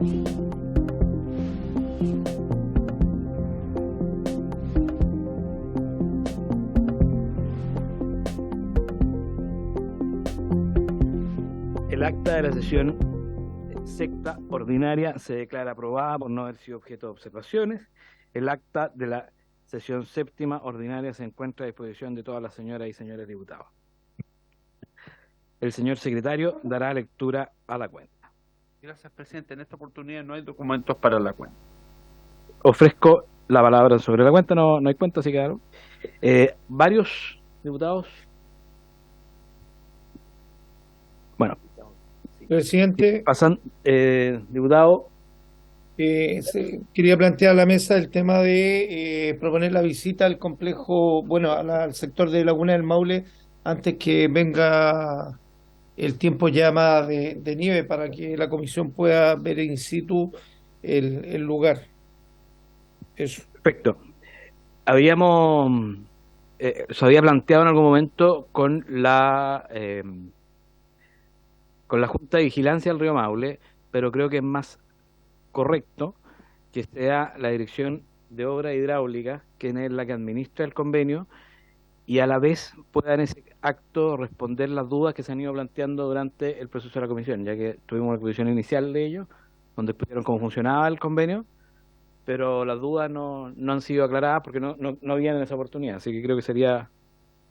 El acta de la sesión sexta ordinaria se declara aprobada por no haber sido objeto de observaciones. El acta de la sesión séptima ordinaria se encuentra a disposición de todas las señoras y señores diputados. El señor secretario dará lectura a la cuenta. Gracias, presidente. En esta oportunidad no hay documentos para la cuenta. Ofrezco la palabra sobre la cuenta. No hay cuenta, así que claro. Varios diputados. Bueno. Presidente, Pasan, diputado. quería plantear a la mesa el tema de proponer la visita al complejo, bueno, al sector de Laguna del Maule, antes que venga el tiempo ya más de nieve, para que la comisión pueda ver in situ el lugar. Eso. Perfecto. Se había planteado en algún momento con la Junta de Vigilancia del Río Maule, pero creo que es más correcto que sea la Dirección de Obra Hidráulica, que es la que administra el convenio, y a la vez pueda en ese acto responder las dudas que se han ido planteando durante el proceso de la comisión, ya que tuvimos una exposición inicial de ello, donde explicaron cómo funcionaba el convenio, pero las dudas no han sido aclaradas porque no habían en esa oportunidad, así que creo que sería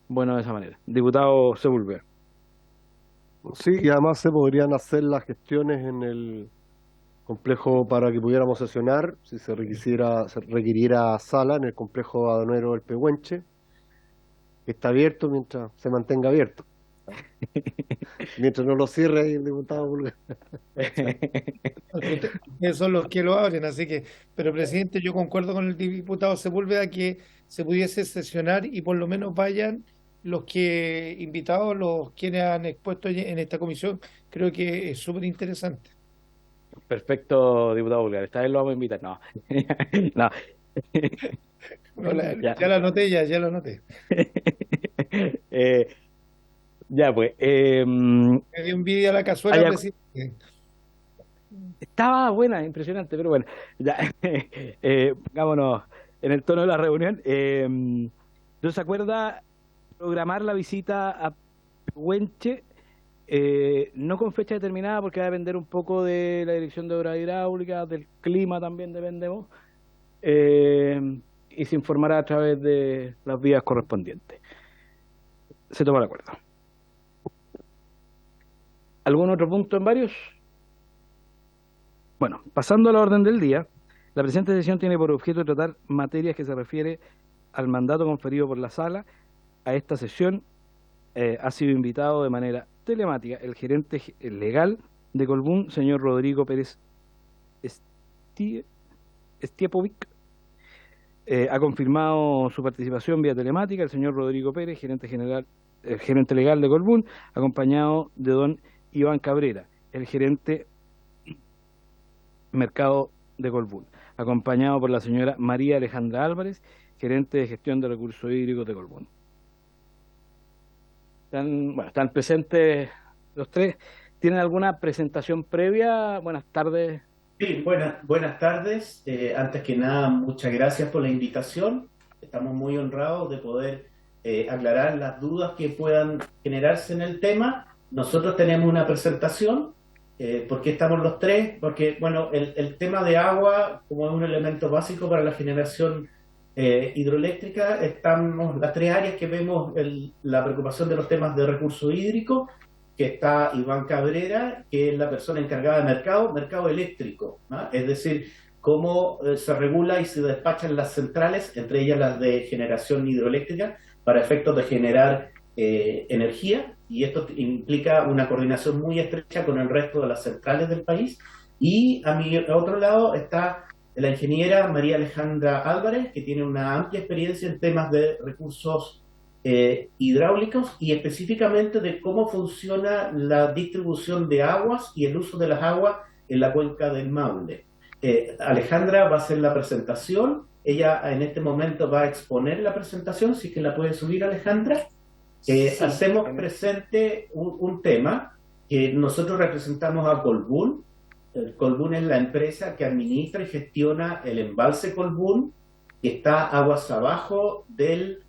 bueno de esa manera. Diputado Sepúlveda. Sí, y además se podrían hacer las gestiones en el complejo para que pudiéramos sesionar, si se requiriera sala en el complejo aduanero del Pehuenche, que está abierto mientras se mantenga abierto. Mientras no lo cierre el diputado Pulgar. Ustedes son los que lo abren, así que, pero presidente, yo concuerdo con el diputado Sepúlveda que se pudiese sesionar y por lo menos vayan los que invitados, los quienes han expuesto en esta comisión. Creo que es súper interesante. Perfecto, diputado Pulgar. Esta vez lo vamos a invitar. No. No. Ya lo anoté, ya lo anoté. Ya pues. Me dio envidia la cazuela, presidente. Estaba buena, impresionante, pero bueno. Ya, pongámonos en el tono de la reunión. ¿No se acuerda programar la visita a Pehuenche? No con fecha determinada, porque va a depender un poco de la Dirección de Obras Hidráulicas, del clima también dependemos, y se informará a través de las vías correspondientes. Se toma el acuerdo. ¿Algún otro punto en varios? Bueno, pasando a la orden del día, la presente sesión tiene por objeto tratar materias que se refiere al mandato conferido por la sala. A esta sesión ha sido invitado de manera telemática el gerente legal de Colbún, señor Rodrigo Pérez Stiepovic. Ha confirmado su participación vía telemática el señor Rodrigo Pérez, gerente legal de Colbún, acompañado de don Iván Cabrera, el gerente mercado de Colbún, acompañado por la señora María Alejandra Álvarez, gerente de gestión de recursos hídricos de Colbún. Están presentes los tres. ¿Tienen alguna presentación previa? Buenas tardes. Sí, buenas tardes. Antes que nada, muchas gracias por la invitación. Estamos muy honrados de poder aclarar las dudas que puedan generarse en el tema. Nosotros tenemos una presentación. ¿Por qué estamos los tres? Porque, bueno, el tema de agua, como es un elemento básico para la generación hidroeléctrica, estamos las tres áreas que vemos la preocupación de los temas de recursos hídricos, que está Iván Cabrera, que es la persona encargada de mercado eléctrico, ¿no? Es decir, cómo se regula y se despachan las centrales, entre ellas las de generación hidroeléctrica, para efectos de generar energía, y esto implica una coordinación muy estrecha con el resto de las centrales del país. Y a mi otro lado está la ingeniera María Alejandra Álvarez, que tiene una amplia experiencia en temas de recursos hidráulicos y específicamente de cómo funciona la distribución de aguas y el uso de las aguas en la cuenca del Maule. Alejandra va a hacer la presentación. Ella en este momento va a exponer la presentación, si es que la puede subir, Alejandra. Sí, hacemos presente un tema que nosotros representamos a Colbún, El Colbún es la empresa que administra y gestiona el embalse Colbún, que está aguas abajo de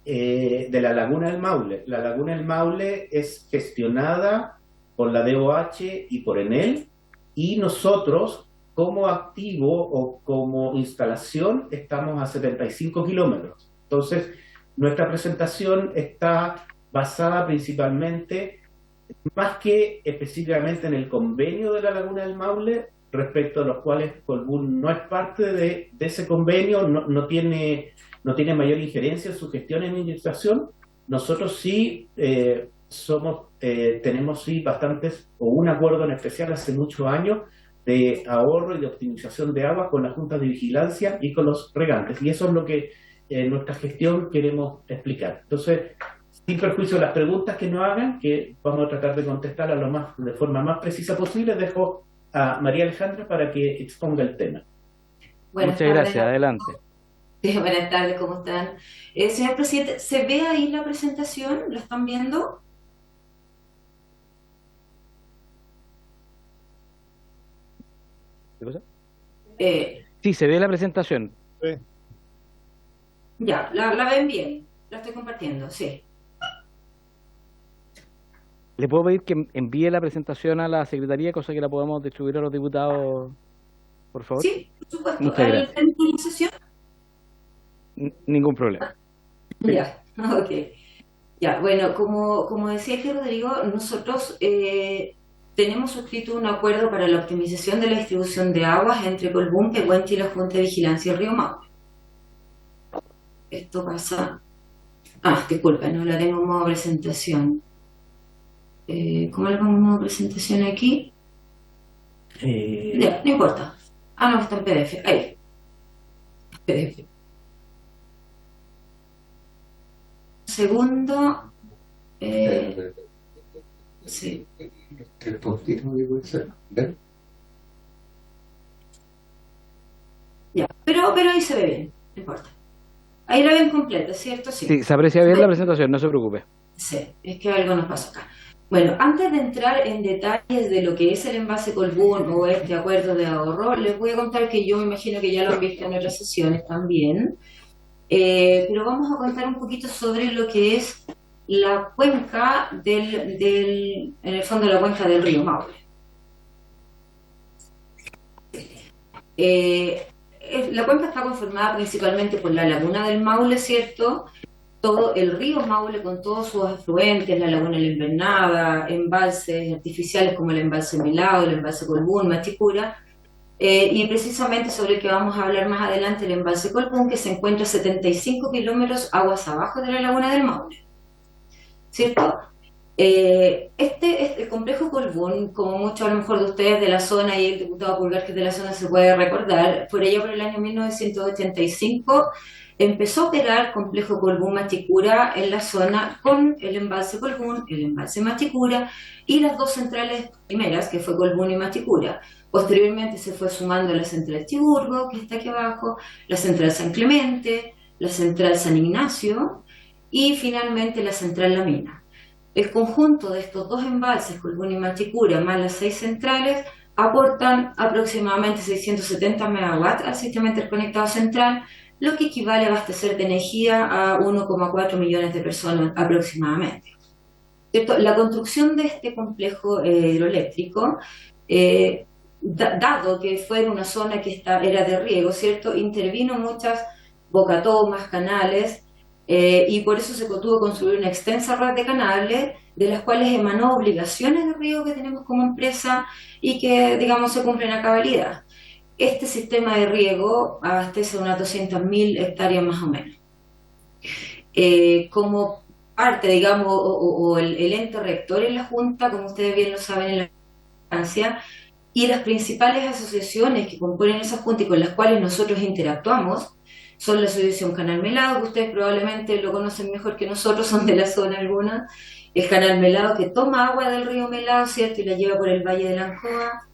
la Laguna del Maule. La Laguna del Maule es gestionada por la DOH y por Enel, y nosotros, como activo o como instalación, estamos a 75 kilómetros. Entonces, nuestra presentación está basada principalmente, más que específicamente en el convenio de la Laguna del Maule, respecto a los cuales Colbún no es parte de ese convenio, no tiene mayor injerencia en su gestión en administración. Nosotros sí tenemos sí bastantes, o un acuerdo en especial hace muchos años, de ahorro y de optimización de agua con las juntas de vigilancia y con los regantes. Y eso es lo que en nuestra gestión queremos explicar. Entonces, sin perjuicio de las preguntas que nos hagan, que vamos a tratar de contestar de forma más precisa posible, dejo a María Alejandra para que exponga el tema. Muchas gracias, adelante. Buenas tardes, ¿cómo están? Señor presidente, ¿se ve ahí la presentación? ¿La están viendo? ¿Qué cosa? Eh, Sí, se ve la presentación. ya, la ven bien. La estoy compartiendo, sí. ¿Le puedo pedir que envíe la presentación a la Secretaría, cosa que la podamos distribuir a los diputados, por favor? Sí, por supuesto. Muchas gracias. ¿En la sesión? Ningún problema. Ya, ok. Ya, bueno, como decía aquí Rodrigo, nosotros tenemos suscrito un acuerdo para la optimización de la distribución de aguas entre Colbún, Pehuenche y la Junta de Vigilancia del Río Maule. Esto pasa... disculpa, no la tengo en modo presentación. ¿Cómo le pongo en modo presentación aquí? Ya, no importa. No, está en PDF. Ahí. PDF. Segundo. Sí. Ya, pero ahí se ve bien, no importa. Ahí la ven completa, ¿cierto? Sí. Sí, se aprecia bien la presentación, no se preocupe. Sí, es que algo nos pasa acá. Bueno, antes de entrar en detalles de lo que es el envase Colbún o este acuerdo de ahorro, les voy a contar que yo me imagino que ya lo han visto en otras sesiones también, pero vamos a contar un poquito sobre lo que es la cuenca en el fondo la cuenca del río Maule. La cuenca está conformada principalmente por la Laguna del Maule, ¿cierto? Todo el río Maule con todos sus afluentes, la Laguna de la Invernada, embalses artificiales como el embalse Milao, el embalse Colbún, Machicura, y precisamente sobre el que vamos a hablar más adelante, el embalse Colbún, que se encuentra a 75 kilómetros aguas abajo de la Laguna del Maule, ¿cierto? Este complejo Colbún, como muchos a lo mejor de ustedes de la zona y el diputado Pulgar que es de la zona se puede recordar, por allá por el año 1985 empezó a operar complejo Colbún Machicura en la zona con el embalse Colbún, el embalse Machicura y las dos centrales primeras, que fue Colbún y Machicura. Posteriormente se fue sumando la central Chiburgo, que está aquí abajo, la central San Clemente, la central San Ignacio y finalmente la central La Mina. El conjunto de estos dos embalses, Colbún y Machicura, más las 6 centrales, aportan aproximadamente 670 megawatts al sistema interconectado central, lo que equivale a abastecer de energía a 1,4 millones de personas aproximadamente. ¿Cierto? La construcción de este complejo hidroeléctrico, dado que fue una zona que era de riego, ¿cierto? Intervino muchas bocatomas, canales, y por eso se tuvo que construir una extensa red de canales, de las cuales emanó obligaciones de riego que tenemos como empresa y que, digamos, se cumplen a cabalidad. Este sistema de riego abastece unas 200.000 hectáreas más o menos. Como parte, digamos, o el ente rector en la Junta, como ustedes bien lo saben en la instancia, y las principales asociaciones que componen esa Junta y con las cuales nosotros interactuamos, son la Asociación Canal Melado, que ustedes probablemente lo conocen mejor que nosotros, son de la zona alguna, el Canal Melado que toma agua del río Melado, ¿cierto? Y la lleva por el Valle de la Ancoa,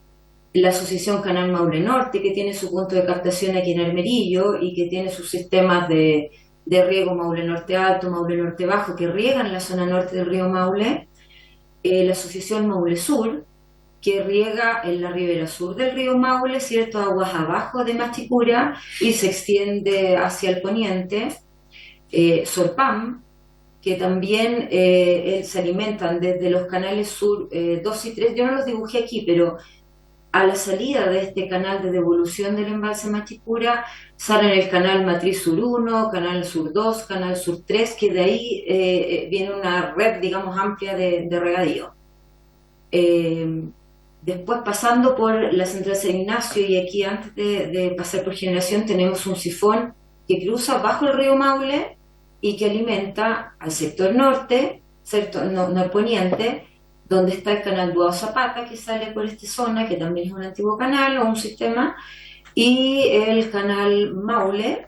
la Asociación Canal Maule Norte, que tiene su punto de captación aquí en Armerillo y que tiene sus sistemas de riego Maule Norte Alto, Maule Norte Bajo, que riegan la zona norte del río Maule, la Asociación Maule Sur, que riega en la ribera sur del río Maule, ¿cierto? Aguas abajo de Machicura y se extiende hacia el poniente. Sorpam, que también se alimentan desde los canales sur 2 y 3. Yo no los dibujé aquí, pero a la salida de este canal de devolución del embalse Machicura salen el canal Matriz Sur 1, canal Sur 2, canal Sur 3, que de ahí viene una red, digamos, amplia de regadío. Después, pasando por la central San Ignacio, y aquí antes de pasar por Generación, tenemos un sifón que cruza bajo el río Maule y que alimenta al sector norte, sector norponiente, donde está el canal Duao Zapata, que sale por esta zona, que también es un antiguo canal o un sistema, y el canal Maule,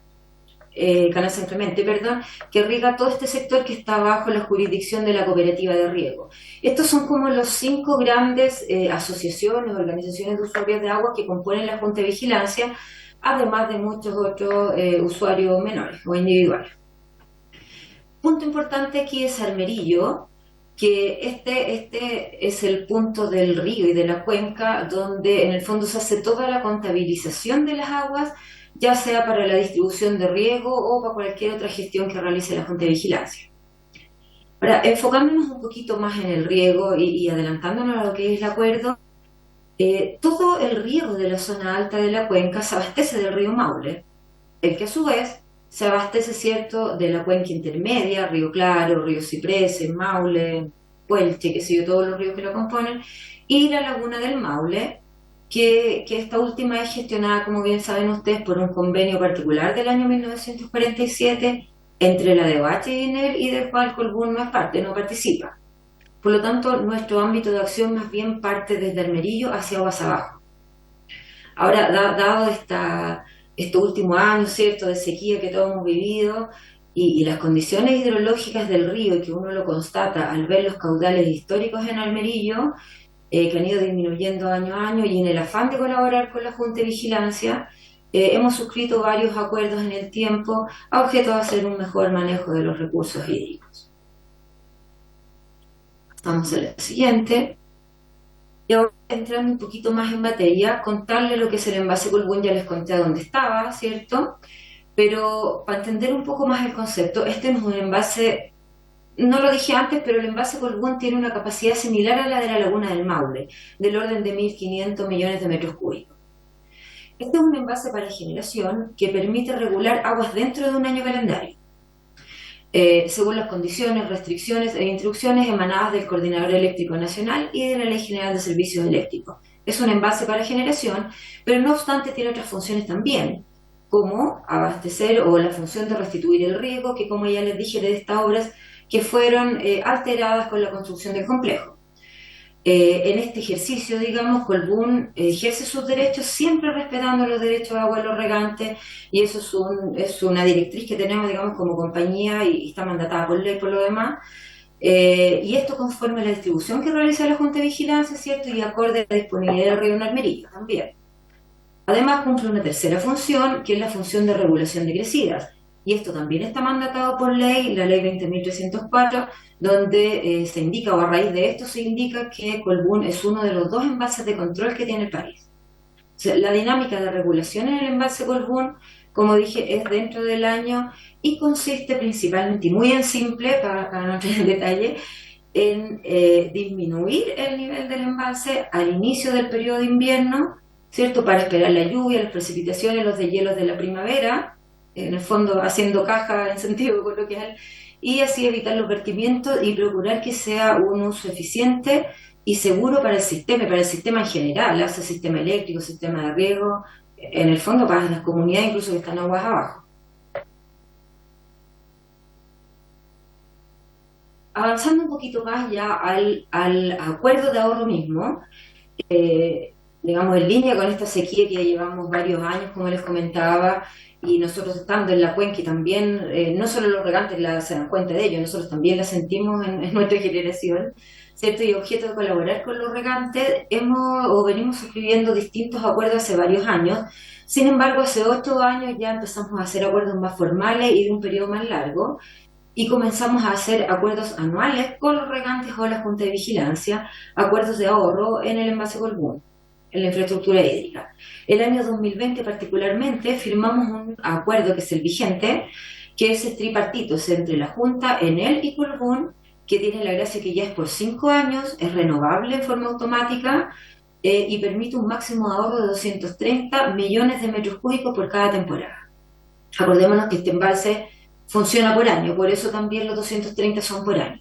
canal San Clemente, perdón, que riega todo este sector que está bajo la jurisdicción de la cooperativa de riego. Estos son como los 5 grandes asociaciones, organizaciones de usuarios de agua que componen la Junta de Vigilancia, además de muchos otros usuarios menores o individuales. Punto importante aquí es Armerillo, que este es el punto del río y de la cuenca donde en el fondo se hace toda la contabilización de las aguas, ya sea para la distribución de riego o para cualquier otra gestión que realice la Junta de Vigilancia. Ahora, enfocándonos un poquito más en el riego y adelantándonos a lo que es el acuerdo, todo el riego de la zona alta de la cuenca se abastece del río Maule, el que a su vez se abastece, ¿cierto?, de la cuenca intermedia, Río Claro, Río Cipreses, Maule, Puelche, qué sé yo, todos los ríos que lo componen, y la laguna del Maule, que esta última es gestionada, como bien saben ustedes, por un convenio particular del año 1947 entre la DOH y ENEL, y del cual Colbún no es parte, no participa. Por lo tanto, nuestro ámbito de acción más bien parte desde Armerillo hacia aguas abajo. Ahora, dado estos últimos años, ¿cierto?, de sequía que todos hemos vivido y las condiciones hidrológicas del río, y que uno lo constata al ver los caudales históricos en Armerillo, que han ido disminuyendo año a año, y en el afán de colaborar con la Junta de Vigilancia, hemos suscrito varios acuerdos en el tiempo a objeto de hacer un mejor manejo de los recursos hídricos. Vamos a la siguiente. Y ahora, entrando un poquito más en materia, contarle lo que es el envase Colbún. Ya les conté a dónde estaba, ¿cierto? Pero para entender un poco más el concepto, este es un envase, no lo dije antes, pero el envase Colbún tiene una capacidad similar a la de la laguna del Maule, del orden de 1.500 millones de metros cúbicos. Este es un envase para generación que permite regular aguas dentro de un año calendario, según las condiciones, restricciones e instrucciones emanadas del Coordinador Eléctrico Nacional y de la Ley General de Servicios Eléctricos. Es un envase para generación, pero no obstante tiene otras funciones también, como abastecer o la función de restituir el riego, que, como ya les dije, de estas obras que fueron alteradas con la construcción del complejo. En este ejercicio, digamos, Colbún ejerce sus derechos siempre respetando los derechos de agua de los regantes, y eso es una directriz que tenemos, digamos, como compañía, y está mandatada por ley por lo demás. Y esto conforme a la distribución que realiza la Junta de Vigilancia, ¿cierto?, y acorde a la disponibilidad del río en Armerillo también. Además, cumple una tercera función, que es la función de regulación de crecidas. Y esto también está mandatado por ley, la ley 20.304, donde se indica, o a raíz de esto se indica, que Colbún es uno de los 2 embalses de control que tiene el país. O sea, la dinámica de regulación en el embalse Colbún, como dije, es dentro del año y consiste principalmente, y muy en simple, para no entrar en detalle, en disminuir el nivel del embalse al inicio del periodo de invierno, ¿cierto?, para esperar la lluvia, las precipitaciones, los deshielos de la primavera, en el fondo haciendo caja en sentido coloquial, y así evitar los vertimientos y procurar que sea un uso eficiente y seguro para el sistema en general, el sistema eléctrico, sistema de riego, en el fondo para las comunidades incluso que están aguas abajo. Avanzando un poquito más ya al acuerdo de ahorro mismo, digamos, en línea con esta sequía que llevamos varios años, como les comentaba, y nosotros estando en la cuenca, y también, no solo los regantes se dan cuenta de ello, nosotros también la sentimos en nuestra generación, ¿cierto? Y objeto de colaborar con los regantes, venimos suscribiendo distintos acuerdos hace varios años. Sin embargo, hace 8 años ya empezamos a hacer acuerdos más formales y de un periodo más largo, y comenzamos a hacer acuerdos anuales con los regantes o la Junta de Vigilancia, acuerdos de ahorro en el embalse Colbún, en la infraestructura hídrica. El año 2020 particularmente firmamos un acuerdo que es el vigente, que es tripartito, es entre la Junta, Enel y Colbún, que tiene la gracia que ya es por 5 años, es renovable en forma automática y permite un máximo de ahorro de 230 millones de metros cúbicos por cada temporada. Acordémonos que este embalse funciona por año, por eso también los 230 son por año.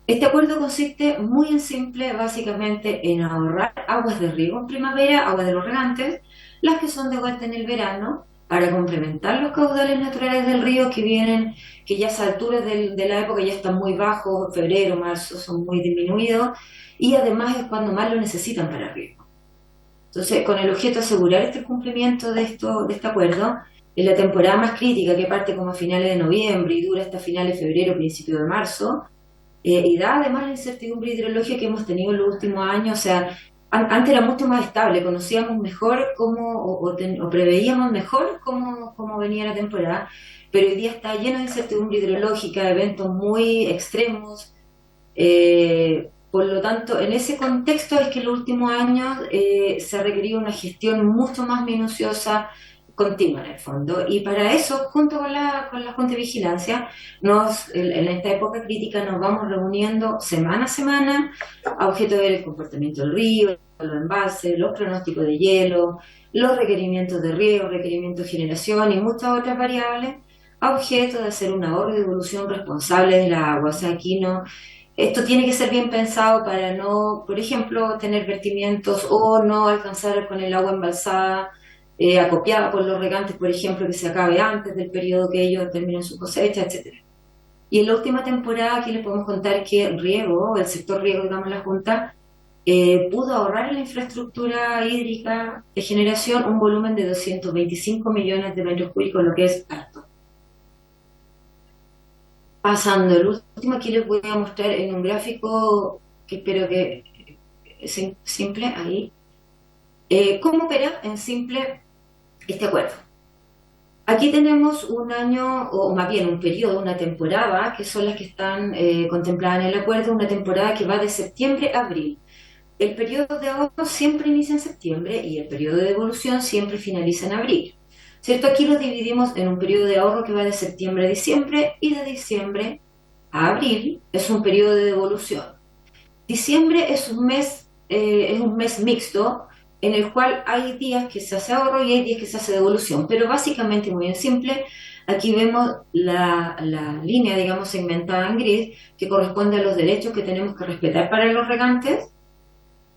Este acuerdo consiste muy en simple, básicamente en ahorrar aguas de riego en primavera, aguas de los regantes, las que son de vuelta en el verano, para complementar los caudales naturales del río que vienen, que ya a esas alturas de la época ya están muy bajos, febrero, marzo, son muy disminuidos, y además es cuando más lo necesitan para riego. Entonces, con el objeto de asegurar este cumplimiento de este acuerdo, en la temporada más crítica, que parte como a finales de noviembre y dura hasta finales de febrero, principio de marzo, y da además la incertidumbre hidrológica que hemos tenido en los últimos años, o sea, antes era mucho más estable, conocíamos mejor o preveíamos mejor cómo venía la temporada, pero hoy día está lleno de incertidumbre hidrológica, eventos muy extremos, por lo tanto, en ese contexto es que en los últimos años se ha requerido una gestión mucho más minuciosa, continua en el fondo, y para eso, junto con la Junta de Vigilancia, en esta época crítica nos vamos reuniendo semana a semana a objeto de ver el comportamiento del río, los embalses, los pronósticos de hielo, los requerimientos de riego, requerimientos de generación y muchas otras variables, a objeto de hacer un ahorro y devolución responsable de la agua. O sea, aquí no, esto tiene que ser bien pensado para no, por ejemplo, tener vertimientos o no alcanzar con el agua embalsada acopiada por los regantes, por ejemplo, que se acabe antes del periodo que ellos terminen su cosecha, etcétera. Y en la última temporada aquí les podemos contar que riego, el sector riego, digamos, la Junta, pudo ahorrar en la infraestructura hídrica de generación un volumen de 225 millones de metros cúbicos, lo que es harto. Pasando el último, aquí les voy a mostrar en un gráfico que espero que es simple, ahí, cómo opera en simple este acuerdo. Aquí tenemos un año, o más bien un periodo, una temporada, que son las que están contempladas en el acuerdo, una temporada que va de septiembre a abril. El periodo de ahorro siempre inicia en septiembre y el periodo de devolución siempre finaliza en abril. ¿Cierto? Aquí lo dividimos en un periodo de ahorro que va de septiembre a diciembre y de diciembre a abril es un periodo de devolución. Diciembre es un mes mixto en el cual hay días que se hace ahorro y hay días que se hace devolución, pero básicamente muy en simple, aquí vemos la línea, digamos, segmentada en gris, que corresponde a los derechos que tenemos que respetar para los regantes.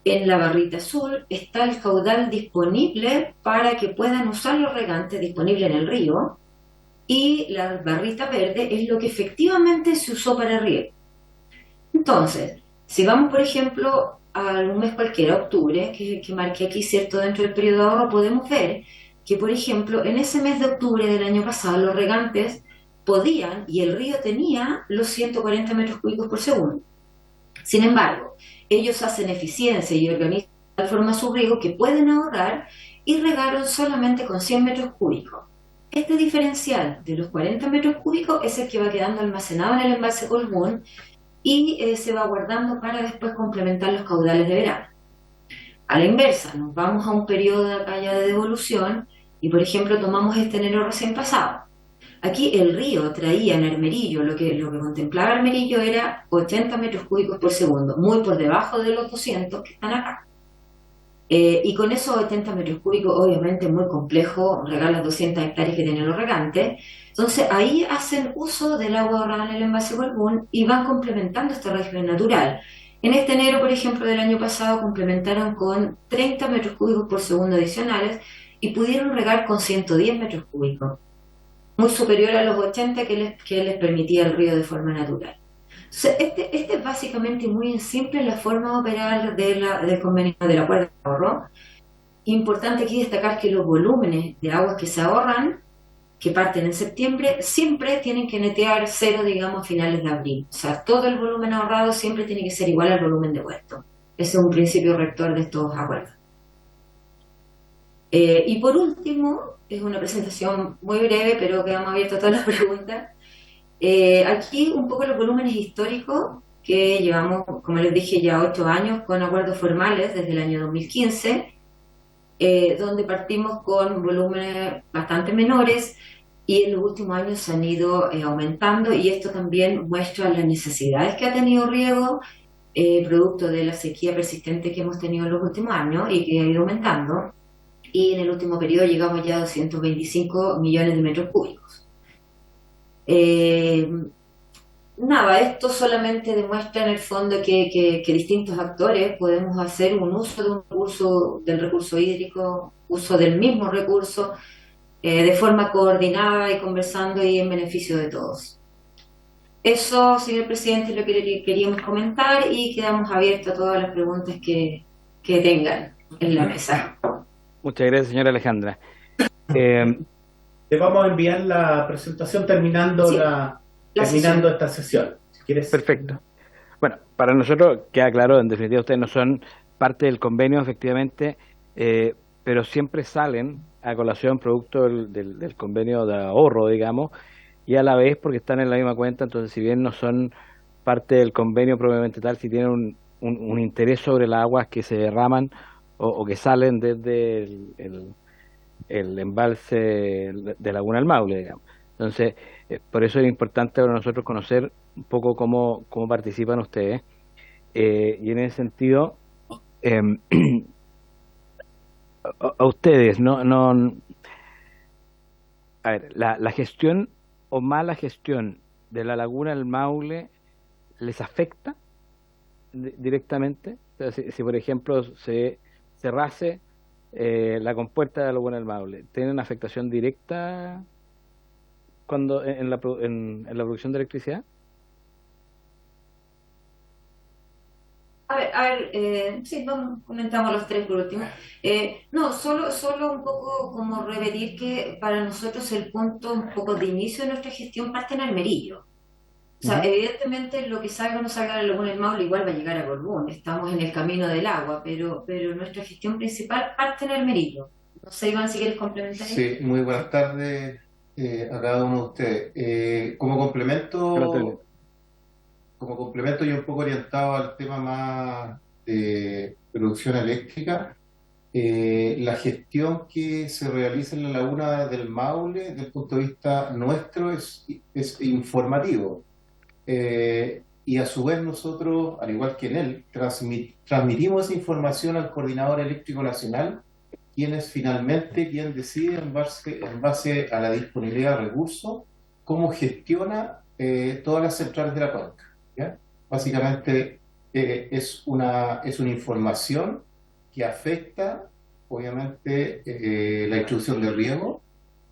En la barrita azul está el caudal disponible para que puedan usar los regantes, disponible en el río, y la barrita verde es lo que efectivamente se usó para riego. Entonces, si vamos, por ejemplo, a un mes cualquiera, octubre, que marqué aquí, ¿cierto?, dentro del periodo de ahorro, podemos ver que, por ejemplo, en ese mes de octubre del año pasado, los regantes podían, y el río tenía, los 140 metros cúbicos por segundo. Sin embargo, ellos hacen eficiencia y organizan de tal forma su riego que pueden ahorrar y regaron solamente con 100 metros cúbicos. Este diferencial de los 40 metros cúbicos es el que va quedando almacenado en el embalse Colbún y se va guardando para después complementar los caudales de verano. A la inversa, nos vamos a un periodo de acá ya de devolución y, por ejemplo, tomamos este enero recién pasado. Aquí el río traía en Armerillo, lo que contemplaba Armerillo era 80 metros cúbicos por segundo, muy por debajo de los 200 que están acá. Y con esos 80 metros cúbicos, obviamente muy complejo regar las 200 hectáreas que tienen los regantes. Entonces ahí hacen uso del agua ahorrada en el envase Colbún y van complementando este régimen natural. En este enero, por ejemplo, del año pasado, complementaron con 30 metros cúbicos por segundo adicionales y pudieron regar con 110 metros cúbicos, muy superior a los 80 que les permitía el río de forma natural. Entonces, este es básicamente muy simple la forma de operar del convenio del acuerdo de ahorro. Importante aquí destacar que los volúmenes de aguas que se ahorran, que parten en septiembre, siempre tienen que netear cero, digamos, a finales de abril. O sea, todo el volumen ahorrado siempre tiene que ser igual al volumen devuelto. Ese es un principio rector de estos acuerdos. Y por último, es una presentación muy breve, pero quedamos abiertos a todas las preguntas. Aquí un poco los volúmenes históricos que llevamos, como les dije, ya 8 años con acuerdos formales desde el año 2015, donde partimos con volúmenes bastante menores y en los últimos años se han ido aumentando, y esto también muestra las necesidades que ha tenido riego, producto de la sequía persistente que hemos tenido en los últimos años y que ha ido aumentando, y en el último periodo llegamos ya a 225 millones de metros cúbicos. Nada, esto solamente demuestra en el fondo que distintos actores podemos hacer un uso de un recurso, del recurso hídrico, uso del mismo recurso, de forma coordinada y conversando y en beneficio de todos. Eso, señor presidente, lo que queríamos comentar, y quedamos abiertos a todas las preguntas que tengan en la mesa. Muchas gracias, señora Alejandra. Eh, Te vamos a enviar la presentación terminando Sí, terminando sesión. esta sesión. Si quieres. Perfecto. Bueno, para nosotros queda claro, en definitiva, ustedes no son parte del convenio, efectivamente, pero siempre salen a colación producto del convenio de ahorro, digamos, y a la vez porque están en la misma cuenta. Entonces, si bien no son parte del convenio propiamente tal, si tienen un interés sobre las aguas que se derraman o que salen desde el embalse de Laguna del Maule, digamos. Entonces, por eso es importante para nosotros conocer un poco cómo participan ustedes. Y en ese sentido, eh, a ustedes, a ver, la gestión o mala gestión de la Laguna del Maule les afecta directamente. O sea, si por ejemplo se cerrase la compuerta de la Laguna del Maule, ¿tienen afectación directa cuando en la producción de electricidad? Sí, vamos, comentamos los tres por último. No, solo un poco como repetir que para nosotros el punto un poco de inicio de nuestra gestión parte en Almerillo. O sea, evidentemente lo que salga o no salga de la Laguna del Maule igual va a llegar a Colbún, estamos en el camino del agua, pero nuestra gestión principal parte en Almerillo. No sé, Iván, si quieres complementar. Sí, muy buenas tardes a cada uno de ustedes. Gracias. Como complemento y un poco orientado al tema más de producción eléctrica, la gestión que se realiza en la Laguna del Maule, desde el punto de vista nuestro, es informativo. Y a su vez nosotros, al igual que en él, transmitimos esa información al Coordinador Eléctrico Nacional, quien decide en base a la disponibilidad de recursos, cómo gestiona todas las centrales de la cuenca, ¿ya? Básicamente es una información que afecta, obviamente, la distribución de riego,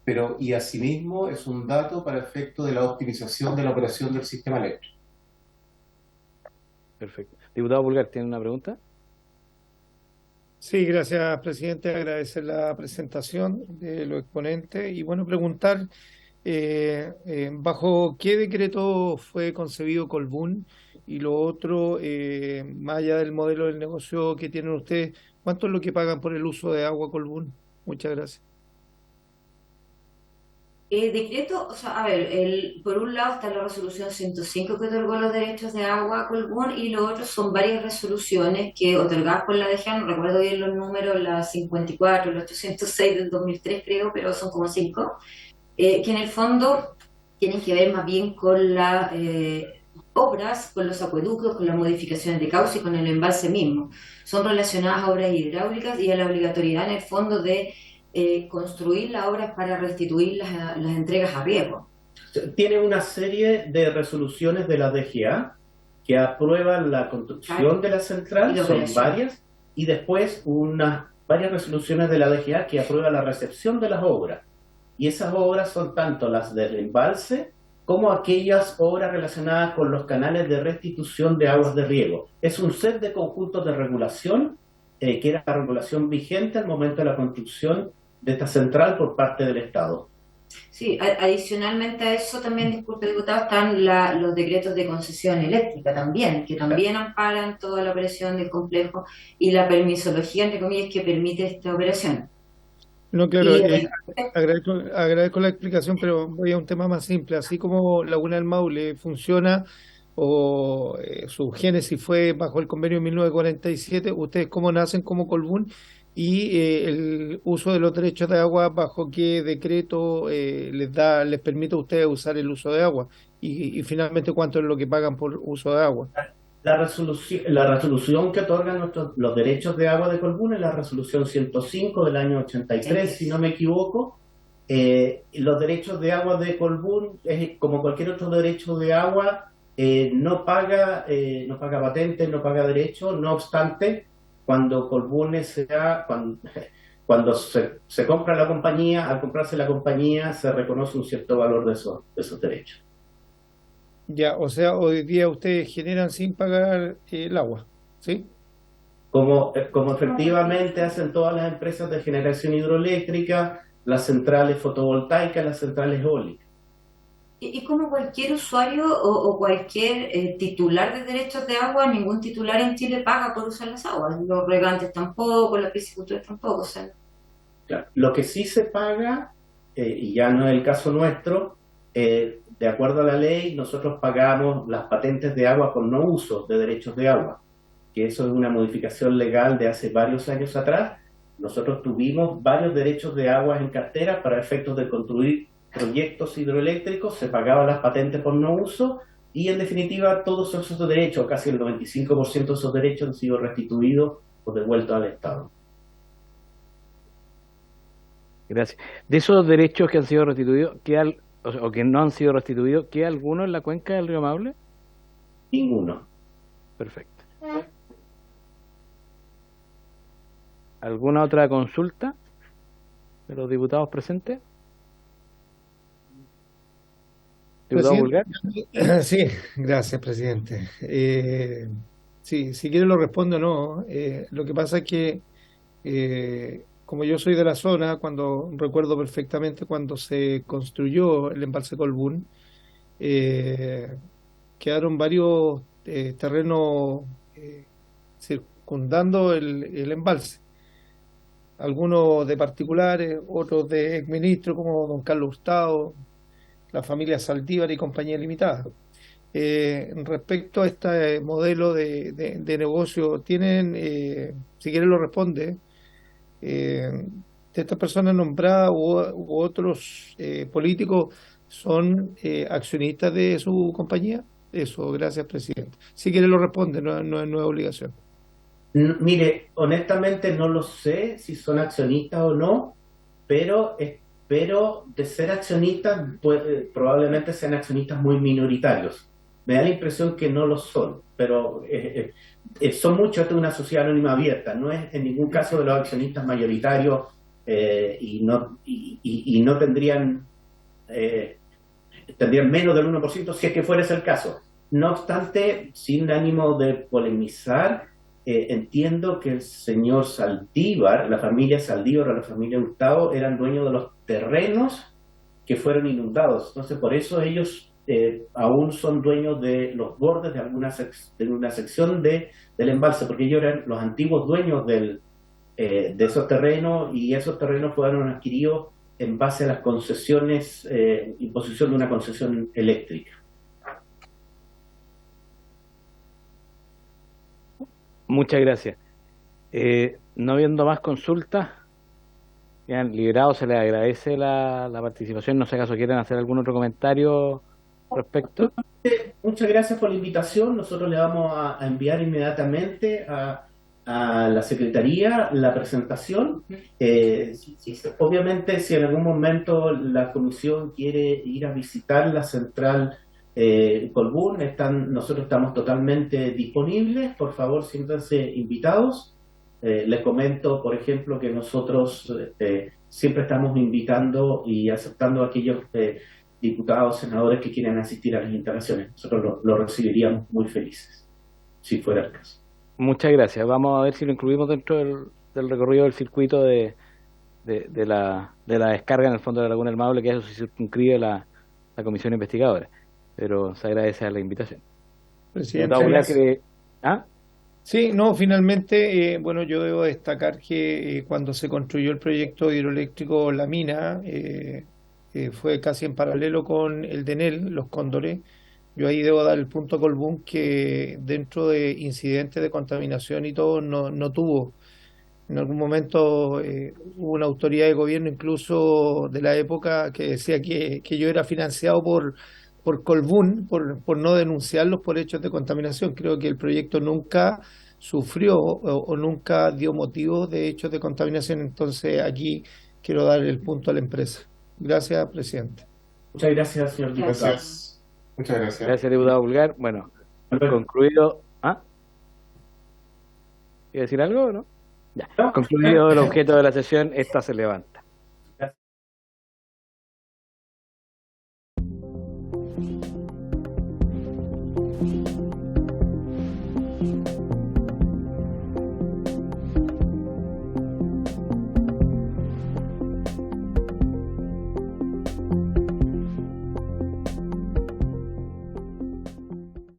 pero y asimismo es un dato para efecto de la optimización de la operación del sistema eléctrico. Perfecto. Diputado Pulgar, ¿tiene una pregunta? Sí, gracias, presidente. Agradecer la presentación de los exponentes y bueno, preguntar bajo qué decreto fue concebido Colbún, y lo otro, más allá del modelo del negocio que tienen ustedes, ¿cuánto es lo que pagan por el uso de agua Colbún? Muchas gracias. Decreto, o sea, a ver, por un lado está la resolución 105 que otorgó los derechos de agua a Colbún, y lo otro son varias resoluciones que otorgadas por la DGA, no recuerdo bien los números, la 54, la 806 del 2003 creo, pero son como 5, que en el fondo tienen que ver más bien con las obras, con los acueductos, con las modificaciones de cauce y con el embalse mismo. Son relacionadas a obras hidráulicas y a la obligatoriedad en el fondo de construir las obras para restituir las entregas a riesgo. Tiene una serie de resoluciones de la DGA que aprueban la construcción de la central, son varias, y después varias resoluciones de la DGA que aprueban la recepción de las obras. Y esas obras son tanto las del embalse como aquellas obras relacionadas con los canales de restitución de aguas de riego. Es un set de conjuntos de regulación que era la regulación vigente al momento de la construcción de esta central por parte del Estado. Sí, adicionalmente a eso también, disculpe diputado, están los decretos de concesión eléctrica también, que también amparan toda la operación del complejo y la permisología, entre comillas, que permite esta operación. No, claro, Y agradezco la explicación, pero voy a un tema más simple. Así como Laguna del Maule funciona o su génesis fue bajo el convenio de 1947, ¿ustedes cómo nacen como Colbún? Y el uso de los derechos de agua, ¿bajo qué decreto les permite a ustedes usar el uso de agua? Y finalmente, ¿cuánto es lo que pagan por uso de agua? La resolución que otorga los derechos de agua de Colbún es la resolución 105 del año 83, si no me equivoco. Los derechos de agua de Colbún, como cualquier otro derecho de agua, no paga patente, no paga derecho. No obstante, cuando Colbún cuando se compra la compañía, al comprarse la compañía se reconoce un cierto valor de esos derechos. Ya, o sea, hoy día ustedes generan sin pagar el agua, ¿sí? Como efectivamente hacen todas las empresas de generación hidroeléctrica, las centrales fotovoltaicas, las centrales eólicas. y como cualquier usuario o cualquier titular de derechos de agua, ningún titular en Chile paga por usar las aguas. Los regantes tampoco, las pisciculturas tampoco. O sea, Claro. Lo que sí se paga, y ya no es el caso nuestro, de acuerdo a la ley, nosotros pagamos las patentes de agua con no uso de derechos de agua, que eso es una modificación legal de hace varios años atrás. Nosotros tuvimos varios derechos de agua en cartera para efectos de construir proyectos hidroeléctricos, se pagaban las patentes por no uso y en definitiva todos esos derechos, casi el 95% de esos derechos han sido restituidos o devueltos al Estado. Gracias. De esos derechos que han sido restituidos, o que no han sido restituidos, ¿queda alguno en la cuenca del río Maule? Ninguno. Perfecto. ¿Alguna otra consulta de los diputados presentes? ¿Diputado Pulgar? Sí, gracias, presidente. Sí, si quiere lo respondo o no. Lo que pasa es que, como yo soy de la zona, recuerdo perfectamente cuando se construyó el embalse Colbún, quedaron varios terrenos circundando el embalse. Algunos de particulares, otros de exministros como don Carlos Hurtado, la familia Saldívar y compañía limitada. Respecto a este modelo de negocio, tienen, si quieren lo responde, de estas personas nombradas u otros políticos son accionistas de su compañía. Eso, gracias, presidente. Si quiere lo responde, no es obligación. Mire, honestamente no lo sé si son accionistas o no, pero de ser accionistas, probablemente sean accionistas muy minoritarios. Me da la impresión que no lo son, pero son muchos. Esto es una sociedad anónima abierta, no es en ningún caso de los accionistas mayoritarios y no tendrían menos del 1% si es que fuera ese el caso. No obstante, sin ánimo de polemizar, entiendo que el señor Saldívar, la familia Saldívar o la familia Hurtado eran dueños de los terrenos que fueron inundados. Entonces, por eso ellos aún son dueños de los bordes de una sección del embalse, porque ellos eran los antiguos dueños de esos terrenos y esos terrenos fueron adquiridos en base a las concesiones, imposición de una concesión eléctrica. Muchas gracias. No habiendo más consultas, ya han liberado, se les agradece la participación. No sé acaso quieren hacer algún otro comentario respecto. Muchas gracias por la invitación. Nosotros le vamos a enviar inmediatamente a la Secretaría la presentación. Obviamente, si en algún momento la Comisión quiere ir a visitar la central Colbún, nosotros estamos totalmente disponibles. Por favor, siéntanse invitados. Les comento, por ejemplo, que nosotros siempre estamos invitando y aceptando a aquellos diputados, senadores que quieran asistir a las instalaciones. Nosotros lo recibiríamos muy felices, si fuera el caso. Muchas gracias. Vamos a ver si lo incluimos dentro del recorrido del circuito de la descarga en el fondo de la Laguna del Maule, que eso se circunscribe la comisión investigadora. Pero se agradece a la invitación. Presidente, Sí, no, finalmente, bueno, yo debo destacar que cuando se construyó el proyecto hidroeléctrico La Mina, fue casi en paralelo con el de Enel, Los Cóndores. Yo ahí debo dar el punto a Colbún que dentro de incidentes de contaminación y todo no tuvo. En algún momento hubo una autoridad de gobierno, incluso de la época, que decía que yo era financiado por Colbún por no denunciarlos por hechos de contaminación. Creo que el proyecto nunca sufrió o nunca dio motivo de hechos de contaminación. Entonces aquí quiero dar el punto a la empresa. Gracias, presidente. Muchas gracias, señor diputado. Gracias. Muchas gracias. Gracias, diputado Pulgar. Bueno, Alberto. concluido. ¿Ah? ¿Quiere decir algo o no? Ya. Concluido el objeto de la sesión, esta se levanta.